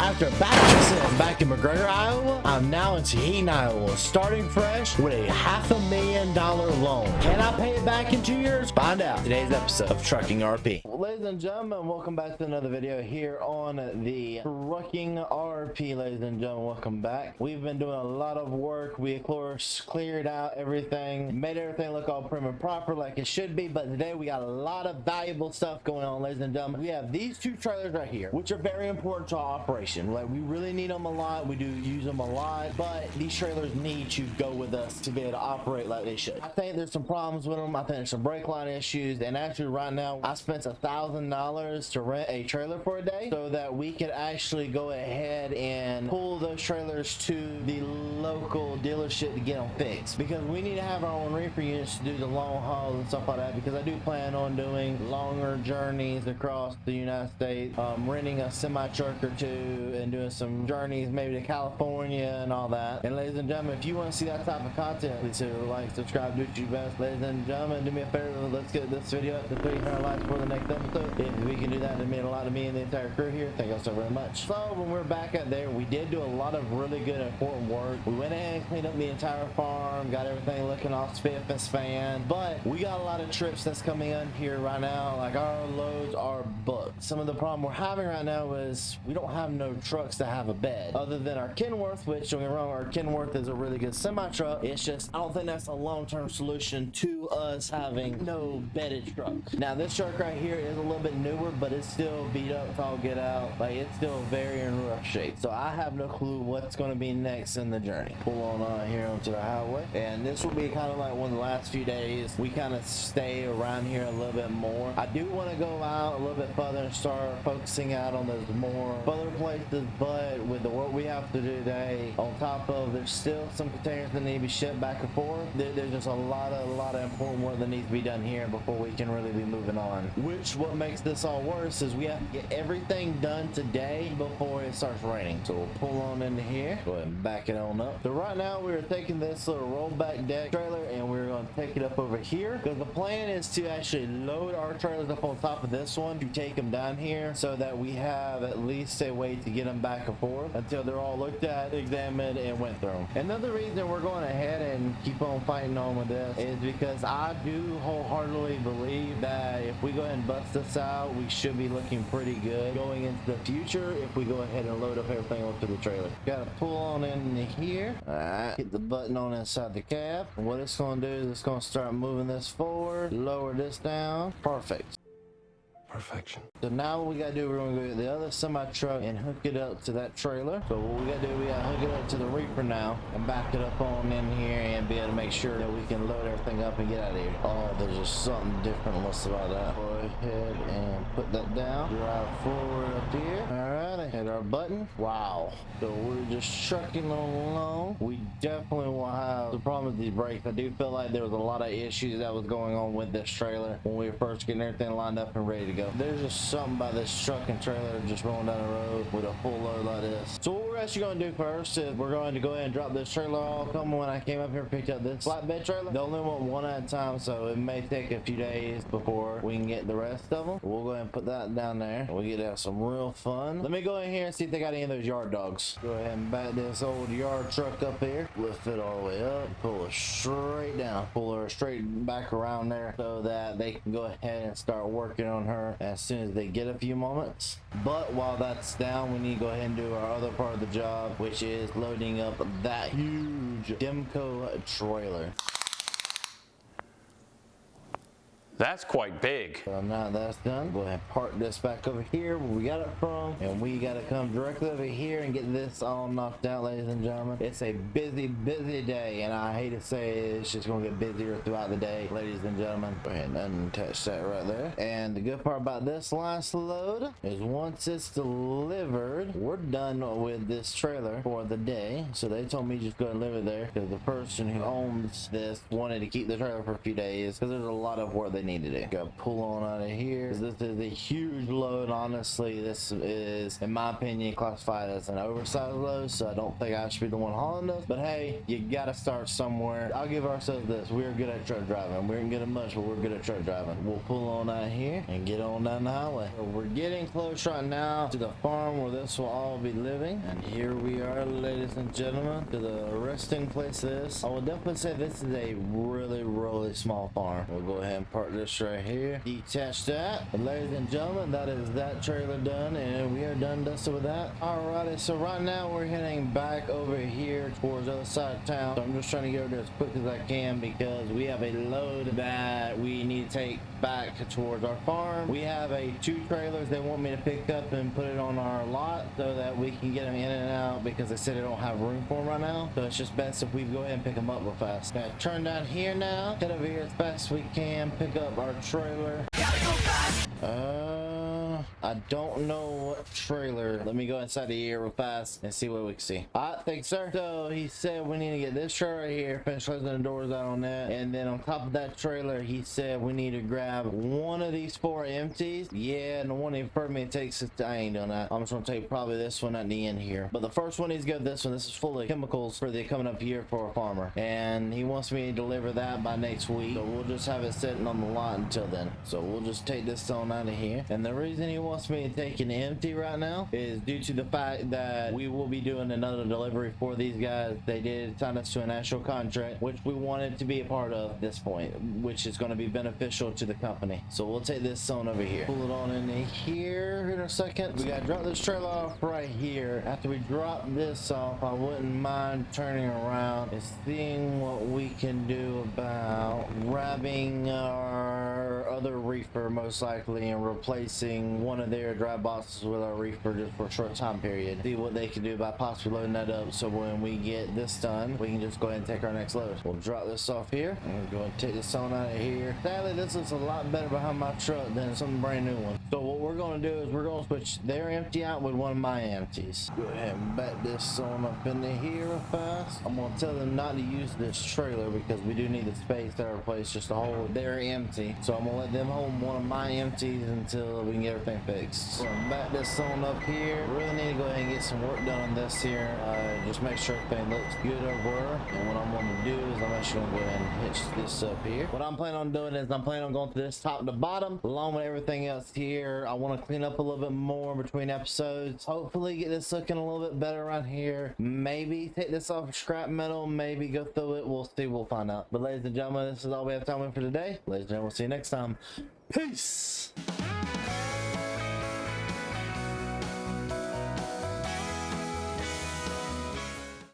After back back in McGregor, Iowa, I'm now in Tahiti, Iowa, starting fresh with a $500,000 loan. Can I pay it back in 2 years? Find out today's episode of Trucking RP. Well, ladies and gentlemen, welcome back to another video here on the Trucking RP. Ladies and gentlemen, welcome back. We've been doing a lot of work. We, of course, cleared out everything, made everything look all prim and proper like it should be, but today we got a lot of valuable stuff going on, ladies and gentlemen. We have these two trailers right here, which are very important to our operation. Like, we really need them a lot. We do use them a lot, but these trailers need to go with us to be able to operate like they should. I think there's some problems with them. I think there's some brake line issues, and actually right now I spent $1,000 to rent a trailer for a day so that we could actually go ahead and pull those trailers to the local dealership to get them fixed, because we need to have our own reefer units to do the long hauls and stuff like that, because I do plan on doing longer journeys across the United States, renting a semi truck or two and doing some journeys maybe to California and all that. And ladies and gentlemen, if you want to see that type of content, please hit like, subscribe, do what you best. Ladies and gentlemen, do me a favor, let's get this video up to 300 likes for the next episode. If we can do that, it means a lot to me and the entire crew here. Thank you all so very much. So when we're back out there, we did do a lot of really good important work. We went ahead and cleaned up the entire farm, got everything looking all spiff and span, but we got a lot of trips that's coming in here right now. Like, our loads are booked. Some of the problem we're having right now is we don't have no trucks to have a bed other than our Kenworth, which, don't get me wrong, our Kenworth is a really good semi truck. It's just I don't think that's a long-term solution to us having no bedded truck. Now this truck right here is a little bit newer, but it's still beat up, all get out. Like, it's still very in rough shape, so I have no clue what's going to be next in the journey. Pull on here onto the highway, and this will be kind of like one of the last few days we kind of stay around here a little bit more. I do want to go out a little bit further and start focusing out on those more further places, but with the work we have to do today, on top of there's still some containers that need to be shipped back and forth, there's just a lot of important work that needs to be done here before we can really be moving on. Which, what makes this all worse is we have to get everything done today before it starts raining. So we'll pull on into here, go ahead and back it on up. So right now we're taking this little rollback deck trailer and we're going to take it up over here, because the plan is to actually load our trailers up on top of this one to take them down here so that we have at least a way to get them back and forth until they're all looked at, examined, and went through. Another reason we're going ahead and keep on fighting on with this is because I do wholeheartedly believe that if we go ahead and bust this out, we should be looking pretty good going into the future if we go ahead and load up everything onto the trailer. Gotta pull on in here. Alright, hit the button on inside the cab. What it's going to do is it's going to start moving this forward, lower this down. Perfect. Perfection. So now what we gotta do, we're gonna go get the other semi truck and hook it up to that trailer. So what we gotta do, we gotta hook it up to the reaper now and back it up on in here and be able to make sure that we can load everything up and get out of here. Oh, there's just something different about that. Go ahead and put that down, drive forward up here. All right, hit our button. Wow. So we're just trucking along. We definitely will have the problem with these brakes. I do feel like there was a lot of issues that was going on with this trailer when we were first getting everything lined up and ready to go. There's just something about this truck and trailer just rolling down the road with a full load like this. So what we're actually going to do first is we're going to go ahead and drop this trailer off. When I came up here and picked up this flatbed trailer, they only want one at a time, so it may take a few days before we can get the rest of them. We'll go ahead and put that down there. We get to have some real fun. Let me go in here and see if they got any of those yard dogs. Go ahead and back this old yard truck up here, lift it all the way up, pull it straight down, pull her straight back around there so that they can go ahead and start working on her as soon as they get a few moments. But while that's down, we need to go ahead and do our other part of the job, which is loading up that huge Demco trailer. That's quite big. So now that's done, go ahead and park this back over here where we got it from, and we got to come directly over here and get this all knocked out, ladies and gentlemen. It's a busy day, and I hate to say it, it's just going to get busier throughout the day, ladies and gentlemen. Go ahead and unattach that right there. And the good part about this last load is once it's delivered, we're done with this trailer for the day. So they told me just go and leave it there because the person who owns this wanted to keep the trailer for a few days because there's a lot of work they need to do. Go pull on out of here. This is a huge load. Honestly, this is, in my opinion, classified as an oversized load, so I don't think I should be the one hauling this. But hey, you gotta start somewhere. I'll give ourselves this: we're good at truck driving. We ain't good at much, but we're good at truck driving. We'll pull on out here and get on down the highway. We're getting close right now to the farm where this will all be living, and here we are, ladies and gentlemen, to the resting place of this. I would definitely say this is a really small farm. We'll go ahead and park this right here, detach that. But ladies and gentlemen, that is that trailer done, and we are done dusted with that. Alrighty, so right now we're heading back over here towards the other side of town. So I'm just trying to get over there as quick as I can because we have a load that we need to take back towards our farm. We have two trailers they want me to pick up and put it on our lot so that we can get them in and out, because they said they don't have room for them right now. So it's just best if we go ahead and pick them up real fast. Gotta turn down here now, head over here as fast as we can, pick up our trailer. I don't know what trailer. Let me go inside the ear real fast and see what we can see. Alright, thanks, sir. So he said we need to get this trailer right here, finish closing the doors out on that, and then on top of that trailer, he said we need to grab one of these 4 empties. Yeah, and the one he preferred me to take, I ain't doing that. I'm just gonna take probably this one at the end here. But the first one needs to go to this one. This is full of chemicals for the coming up year for a farmer, and he wants me to deliver that by next week. So we'll just have it sitting on the lot until then. So we'll just take this on out of here. And the reason he wants me to take an empty right now is due to the fact that we will be doing another delivery for these guys. They did sign us to an actual contract, which we wanted to be a part of at this point, which is going to be beneficial to the company. So we'll take this on over here, pull it on in here in a second. We got to drop this trailer off right here. After we drop this off, I wouldn't mind turning around and seeing what we can do about grabbing our other reefer, most likely, and replacing one of their dry boxes with our reefer just for a short time period. See what they can do by possibly loading that up, so when we get this done, we can just go ahead and take our next load. We'll drop this off here and go and take this on out of here. Sadly, this looks a lot better behind my truck than some brand new one. So what we're going to do is we're going to switch their empty out with one of my empties. Go ahead and back this on up into here real fast. I'm going to tell them not to use this trailer because we do need the space at our place just to hold their empty. So I'm going to let them hold one of my empties until we can get everything fixed. So back this on up here. Really need to go ahead and get some work done on this here. Just make sure everything looks good over there. And what I'm going to do is I'm actually going to go ahead and hitch this up here. What I'm planning on doing is I'm planning on going to this top to bottom along with everything else here. I want to clean up a little bit more between episodes. Hopefully get this looking a little bit better around here. Maybe take this off of scrap metal. Maybe go through it. We'll see. We'll find out. But ladies and gentlemen, this is all we have time for today. Ladies and gentlemen, we'll see you next time. Peace.